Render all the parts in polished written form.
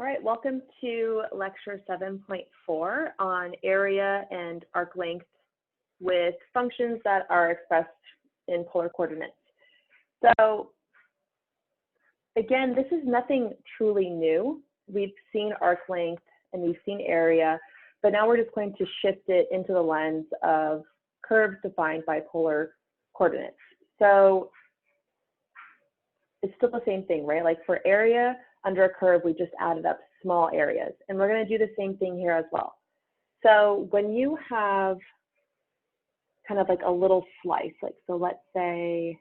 All right, welcome to lecture 7.4 on area and arc length with functions that are expressed in polar coordinates. So again, this is nothing truly new. We've seen arc length and we've seen area, but now we're just going to shift it into the lens of curves defined by polar coordinates. So it's still the same thing, right? Like for area under a curve, we just added up small areas, and we're going to do the same thing here as well. So when you have kind of like a little slice, like, so let's say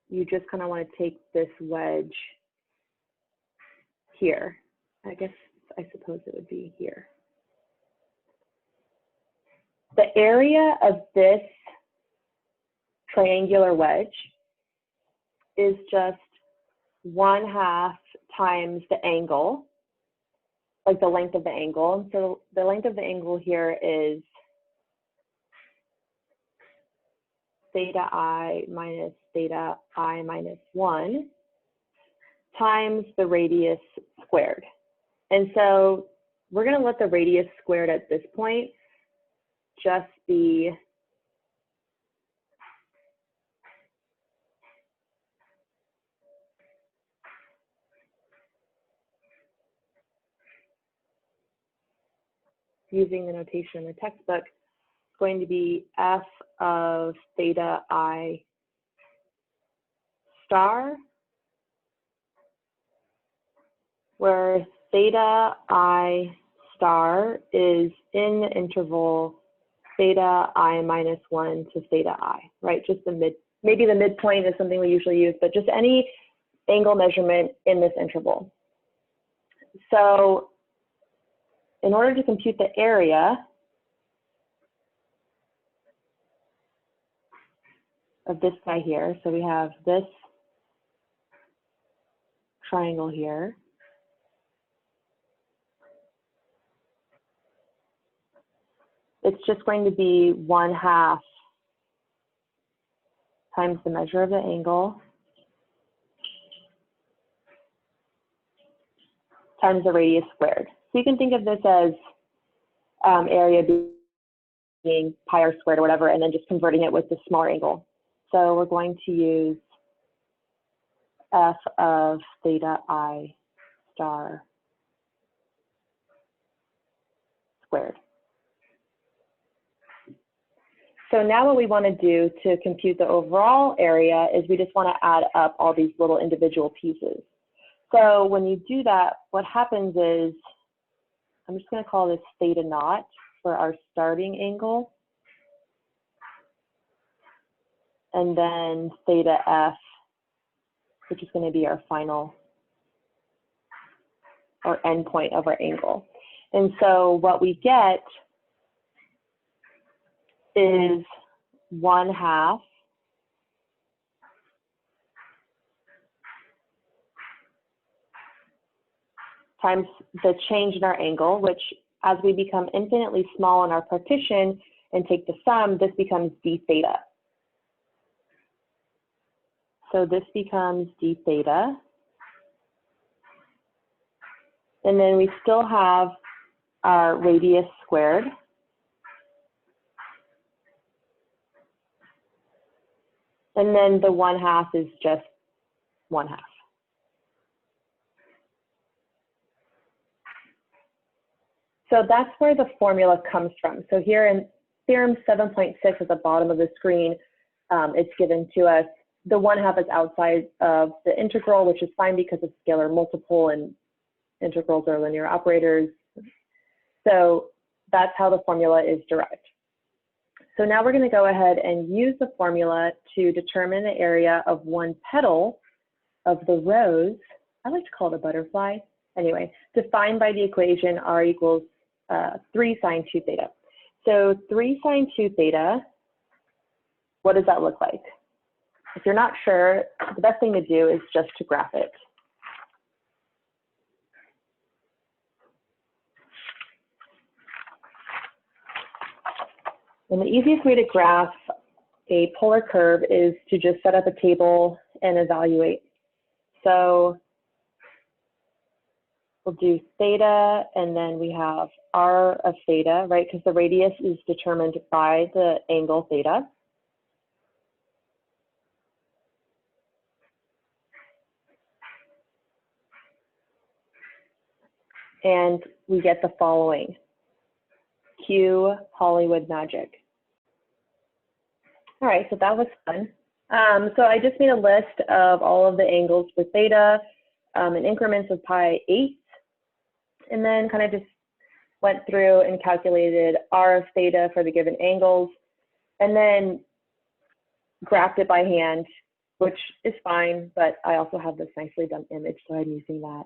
you just kind of want to take this wedge here. I suppose it would be here. The area of this triangular wedge is just 1/2 times the angle, like the length of the angle. And so the length of the angle here is theta I minus theta I minus 1 times the radius squared. And so we're going to let the radius squared at this point just be using the notation in the textbook, it's going to be f of theta I star, where theta I star is in the interval theta I minus 1 to theta I, right? Just maybe the midpoint is something we usually use, but just any angle measurement in this interval. So in order to compute the area of this guy here, so we have this triangle here. It's just going to be 1/2 times the measure of the angle times the radius squared. So you can think of this as area being pi r squared or whatever, and then just converting it with the smaller angle. So we're going to use f of theta I star squared. So now what we want to do to compute the overall area is we just want to add up all these little individual pieces. So when you do that, what happens is, I'm just going to call this theta naught for our starting angle, and then theta f, which is going to be our final or end point of our angle. And so what we get is 1/2 times the change in our angle, which as we become infinitely small in our partition and take the sum, this becomes d theta. So this becomes d theta. And then we still have our radius squared. And then the 1/2 is just 1/2. So that's where the formula comes from. So here in theorem 7.6 at the bottom of the screen, it's given to us. The 1/2 is outside of the integral, which is fine because it's scalar multiple and integrals are linear operators. So that's how the formula is derived. So now we're going to go ahead and use the formula to determine the area of one petal of the rose. I like to call it a butterfly. Anyway, defined by the equation r equals 3 sine 2 theta. So 3 sine 2 theta, what does that look like? If you're not sure, the best thing to do is just to graph it. And the easiest way to graph a polar curve is to just set up a table and evaluate. So we'll do theta, and then we have r of theta, right? Because the radius is determined by the angle theta. And we get the following. Cue Hollywood magic. All right, so that was fun. So I just made a list of all of the angles for theta in increments of pi8, and then kind of just went through and calculated r of theta for the given angles, and then graphed it by hand, which is fine, but I also have this nicely done image, so I'm using that.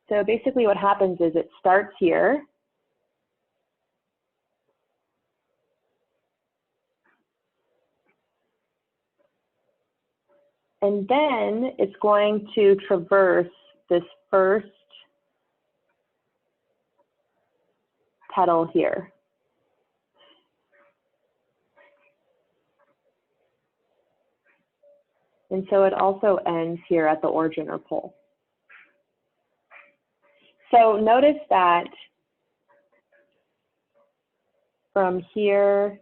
So basically what happens is it starts here. And then it's going to traverse this first petal here. And so it also ends here at the origin or pole. So notice that from here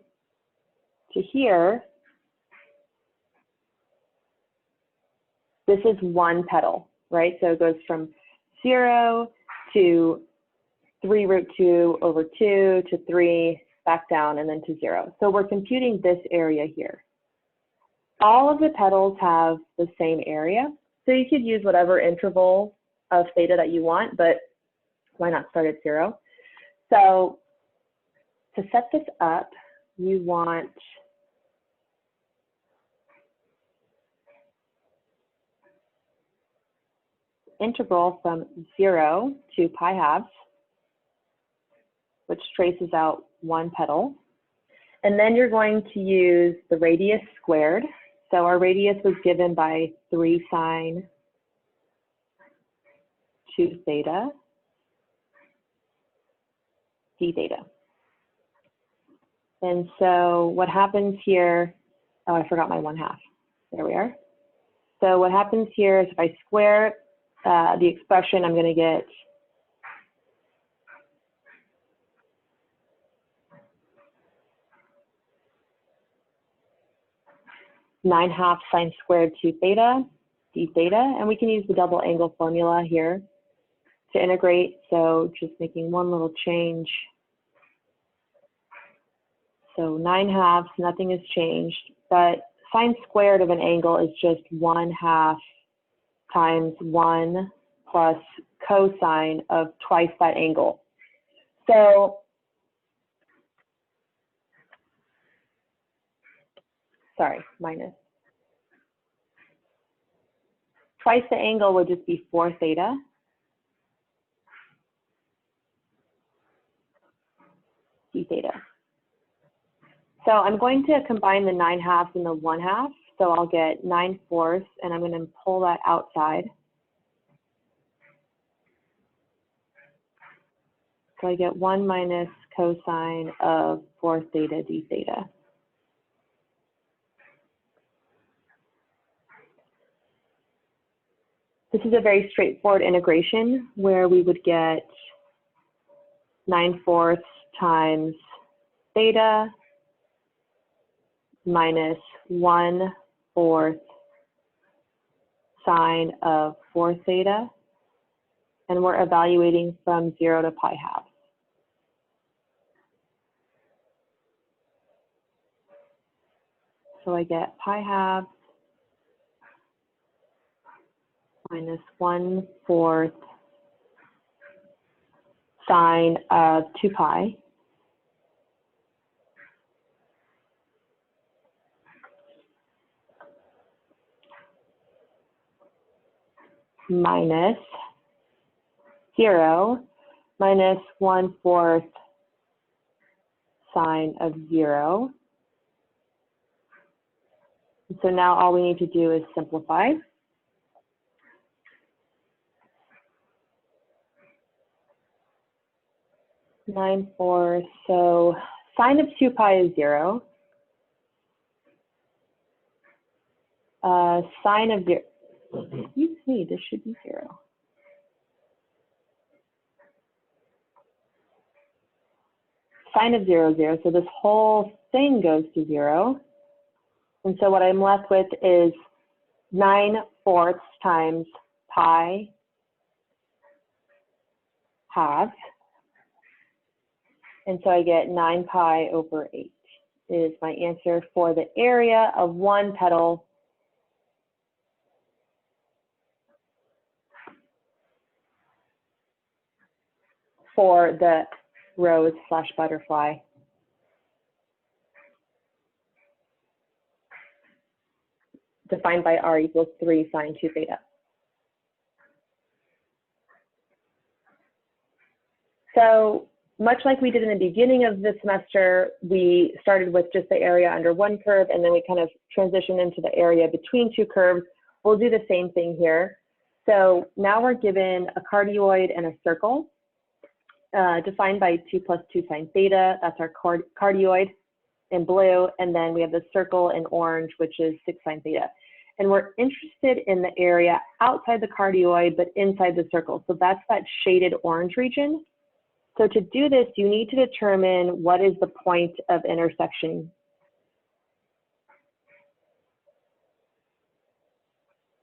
to here, this is one petal, right? So it goes from 0 to 3 root 2 over 2 to 3, back down, and then to 0. So we're computing this area here. All of the petals have the same area, so you could use whatever interval of theta that you want, but why not start at 0? So to set this up, you want integral from 0 to pi halves, which traces out one petal. And then you're going to use the radius squared. So our radius was given by 3 sine 2 theta d theta. And so what happens here, oh, I forgot my 1/2. There we are. So what happens here is if I square the expression, I'm going to get (9/2) sine squared 2 theta d theta, and we can use the double angle formula here to integrate. So just making one little change. So 9/2, nothing has changed, but sine squared of an angle is just 1/2 times 1 plus cosine of twice that angle. So, sorry, minus. Twice the angle would just be 4 theta. D theta. So I'm going to combine the 9/2 and the 1/2. So I'll get 9/4, and I'm going to pull that outside. So I get 1 minus cosine of 4 theta d theta. This is a very straightforward integration where we would get 9/4 times theta minus 1/4 sine of 4 theta, and we're evaluating from 0 to pi halves. So I get pi halves minus 1/4 sine of 2 pi minus 0 minus 1/4 sine of 0. And so now all we need to do is simplify. (9/4), so sine of 2 pi is 0. Sine of 0, excuse me, this should be 0. sine of 0, 0. So this whole thing goes to 0. And so what I'm left with is 9/4 times pi halves. And so I get 9 pi over 8 is my answer for the area of one petal for the rose/butterfly. Defined by r equals 3 sine 2 theta. So much like we did in the beginning of the semester, we started with just the area under one curve, and then we kind of transitioned into the area between two curves. We'll do the same thing here. So now we're given a cardioid and a circle, defined by 2 plus 2 sine theta. That's our cardioid in blue, and then we have the circle in orange, which is 6 sine theta. And we're interested in the area outside the cardioid, but inside the circle. So that's that shaded orange region. So to do this, you need to determine what is the point of intersection.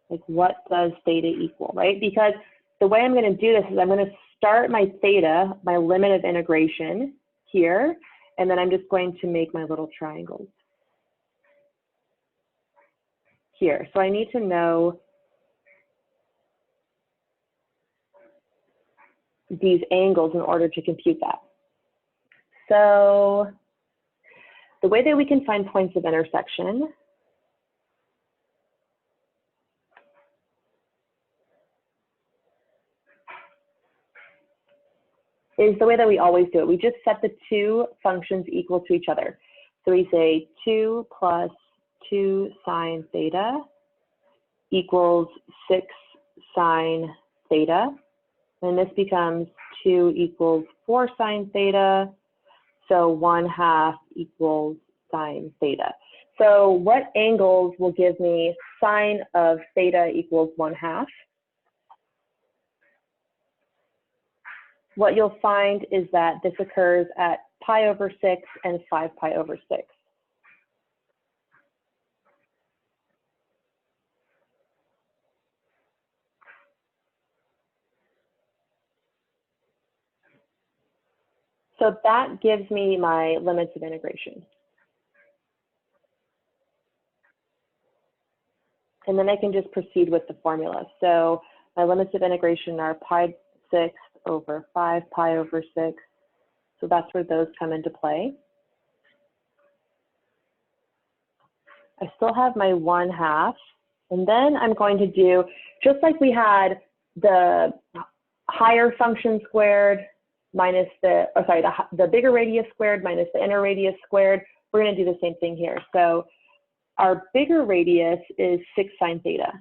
Like, what does theta equal, right? Because the way I'm going to do this is I'm going to start my theta, my limit of integration here, and then I'm just going to make my little triangles here. So I need to know these angles in order to compute that. So the way that we can find points of intersection is the way that we always do it. We just set the two functions equal to each other. So we say 2 plus 2 sine theta equals 6 sine theta. And this becomes 2 equals 4 sine theta. So 1/2 equals sine theta. So what angles will give me sine of theta equals 1/2? What you'll find is that this occurs at pi over 6 and 5 pi over 6. So that gives me my limits of integration. And then I can just proceed with the formula. So my limits of integration are pi 6 over 5 pi over 6. So that's where those come into play. I still have my 1/2. And then I'm going to do, just like we had the higher function squared minus the, or sorry, the bigger radius squared minus the inner radius squared, we're going to do the same thing here. So our bigger radius is 6 sine theta.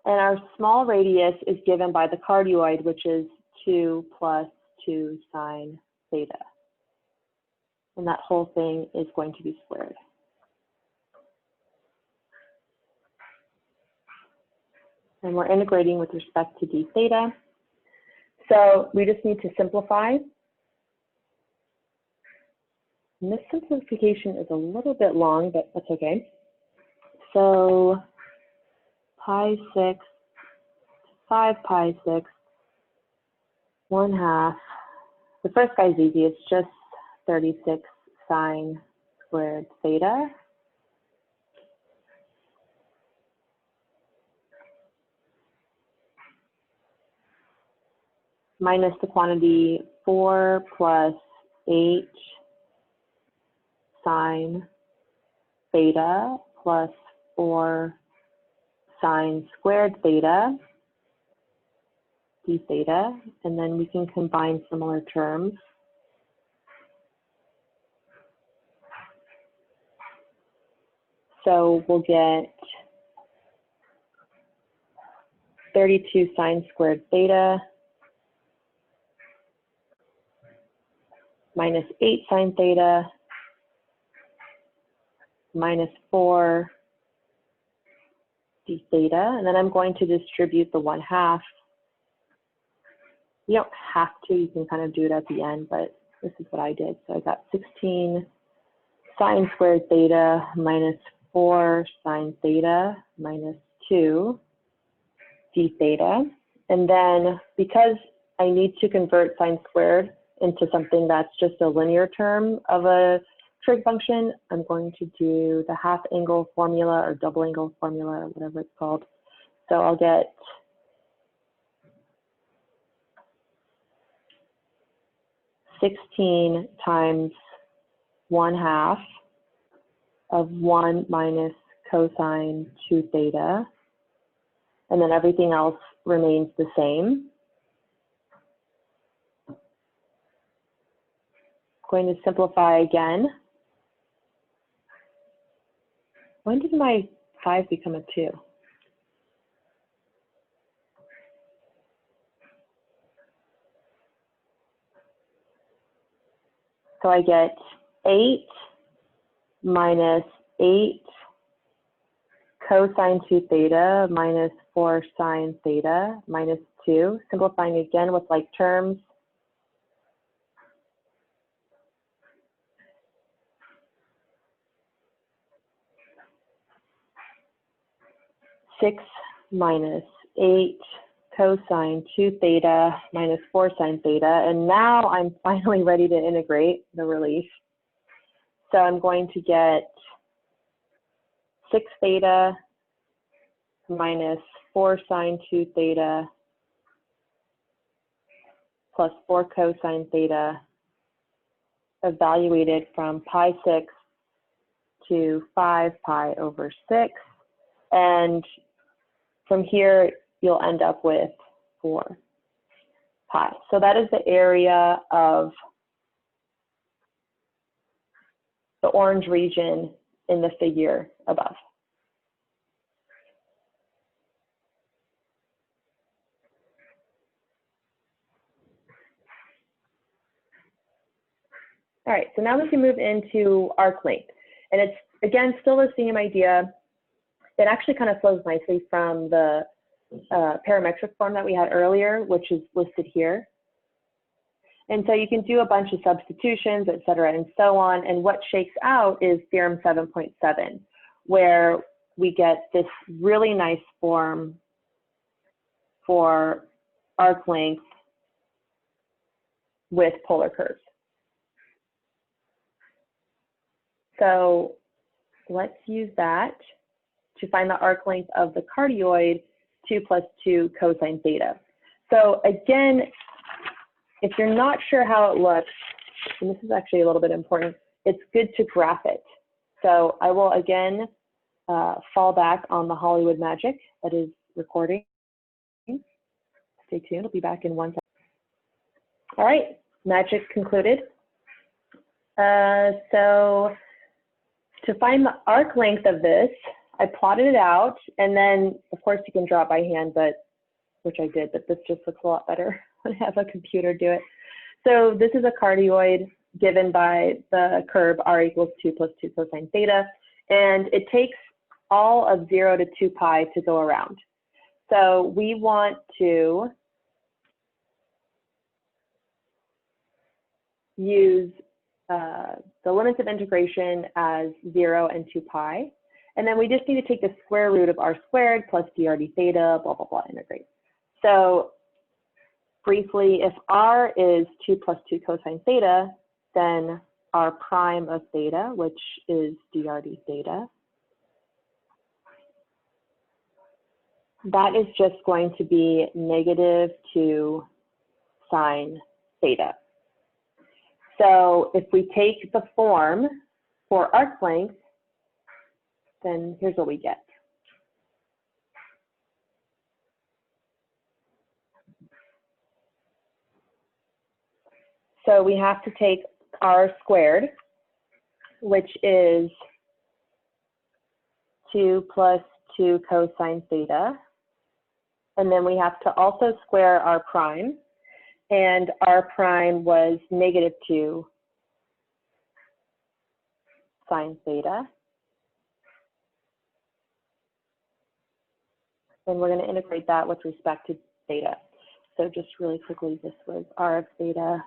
And our small radius is given by the cardioid, which is 2 plus 2 sine theta. And that whole thing is going to be squared. And we're integrating with respect to d theta. So we just need to simplify. And this simplification is a little bit long, but that's okay. So pi 6, 5 pi 6, 1/2. The first guy's easy. It's just 36 sine squared theta. Minus the quantity 4 plus 8 sine theta plus 4 sine squared theta, d theta, and then we can combine similar terms. So we'll get 32 sine squared theta minus 8 sine theta minus 4 d theta. And then I'm going to distribute the 1/2. You don't have to, you can kind of do it at the end, but this is what I did. So I got 16 sine squared theta minus 4 sine theta minus 2 d theta. And then because I need to convert sine squared into something that's just a linear term of a trig function, I'm going to do the half angle formula or double angle formula or whatever it's called. So I'll get (16 times 1/2 of 1 minus cosine 2 theta, and then everything else remains the same. Going to simplify again. When did my 5 become a 2? So I get 8 minus 8 cosine 2 theta minus 4 sine theta minus 2. Simplifying again with like terms. Six minus 8 cosine 2 theta minus 4 sine theta. And now I'm finally ready to integrate the relief. So I'm going to get 6 theta minus 4 sine 2 theta plus 4 cosine theta evaluated from pi 6 to 5 pi over 6. And from here, you'll end up with 4 pi. So that is the area of the orange region in the figure above. All right, so now we can move into arc length. And it's, again, still the same idea. It actually kind of flows nicely from the parametric form that we had earlier, which is listed here. And so you can do a bunch of substitutions, et cetera, and so on. And what shakes out is theorem 7.7, where we get this really nice form for arc length with polar curves. So let's use that to find the arc length of the cardioid 2 plus 2 cosine theta. So again, if you're not sure how it looks, and this is actually a little bit important, it's good to graph it. So I will again fall back on the Hollywood magic that is recording. Stay tuned, I'll be back in 1 second. All right, magic concluded. So to find the arc length of this, I plotted it out, and then of course you can draw it by hand, which I did, but this just looks a lot better when I have a computer do it. So this is a cardioid given by the curve r equals 2 plus 2 cosine theta, and it takes all of 0 to 2 pi to go around. So we want to use the limits of integration as 0 and 2 pi. And then we just need to take the square root of r squared plus dr d theta, blah, blah, blah, integrate. So briefly, if r is 2 plus 2 cosine theta, then r prime of theta, which is dr d theta, that is just going to be -2 sine theta. So if we take the form for arc length, then here's what we get. So we have to take r squared, which is 2 plus 2 cosine theta. And then we have to also square r prime. And r prime was -2 sine theta. And we're going to integrate that with respect to theta. So just really quickly, this was r of theta.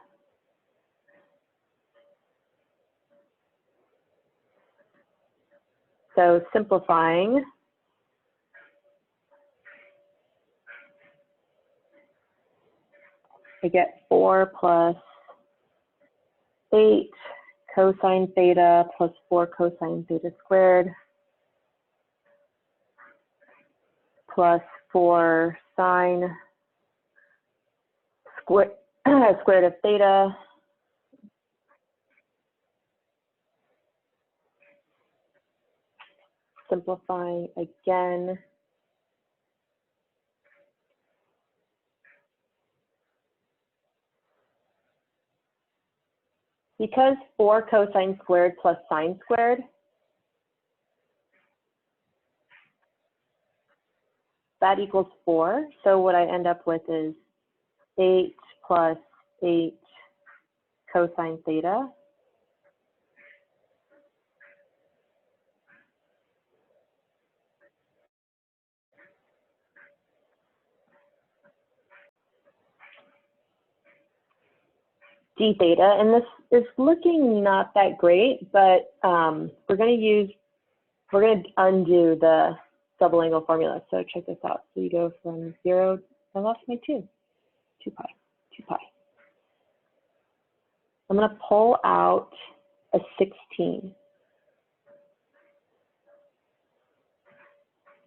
So simplifying, I get 4 plus 8 cosine theta plus 4 cosine theta squared plus 4 sine squared of theta simplifying again. Because 4 cosine squared plus sine squared, that equals 4. So what I end up with is 8 plus 8 cosine theta d theta, and this is looking not that great, but we're going to undo the double angle formula. So check this out. So you go from 0, I lost my 2 pi. I'm going to pull out a 16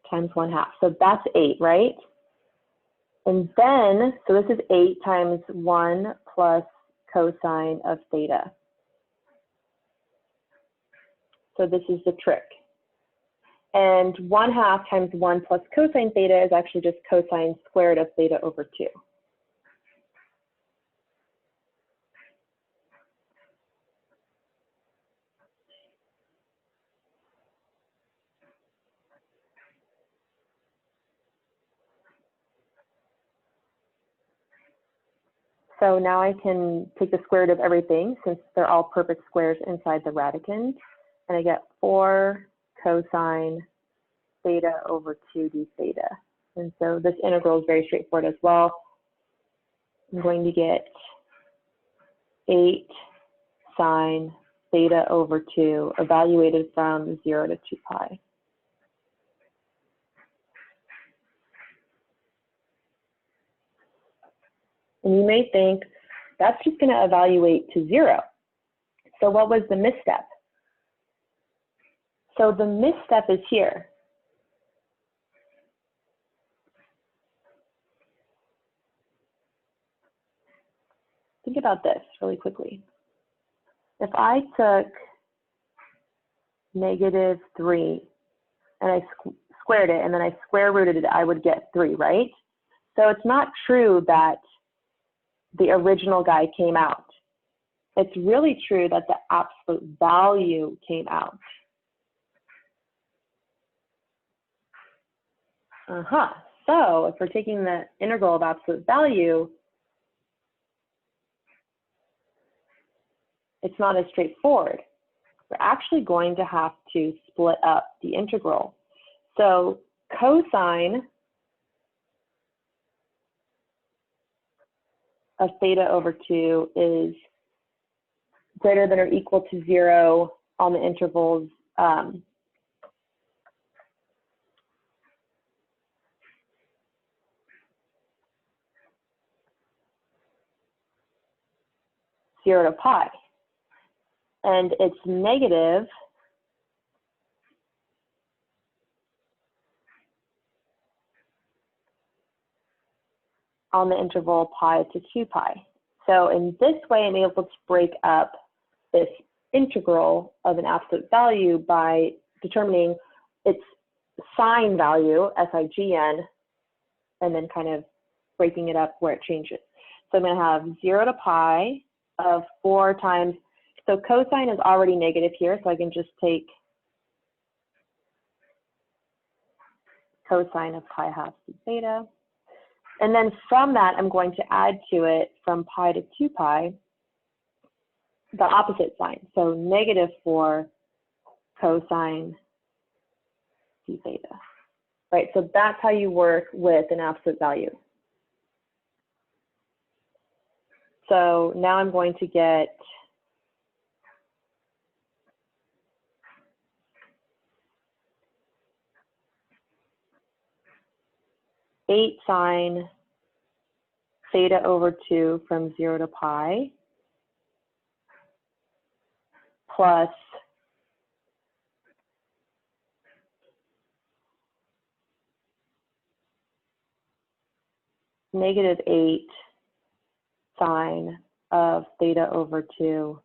times 1/2. So that's 8, right? And then, so this is 8 times 1 plus cosine of theta. So this is the trick. And 1/2 times 1 plus cosine theta is actually just cosine squared of theta over 2. So now I can take the square root of everything since they're all perfect squares inside the radicand. And I get 4 cosine theta over 2 d theta. And so this integral is very straightforward as well. I'm going to get 8 sine theta over 2 evaluated from 0 to 2 pi. And you may think, that's just going to evaluate to 0. So what was the misstep? So the misstep is here. Think about this really quickly. If I took -3 and I squared it and then I square rooted it, I would get 3, right? So it's not true that the original guy came out. It's really true that the absolute value came out. So if we're taking the integral of absolute value, it's not as straightforward. We're actually going to have to split up the integral. So cosine of theta over 2 is greater than or equal to 0 on the intervals 0 to pi. And it's negative on the interval pi to 2 pi. So in this way, I'm able to break up this integral of an absolute value by determining its sign value, SIGN, and then kind of breaking it up where it changes. So I'm going to have 0 to pi of 4 times, so cosine is already negative here, so I can just take cosine of pi half d theta. And then from that, I'm going to add to it from pi to 2 pi, the opposite sign. So -4 cosine d theta, right? So that's how you work with an absolute value. So now I'm going to get eight sine theta over 2 from 0 to pi plus -8 sine of theta over 2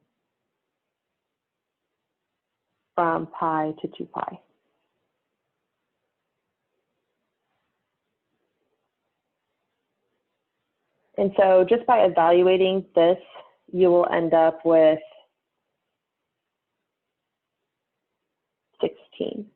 from pi to 2 pi. And so just by evaluating this, you will end up with 16.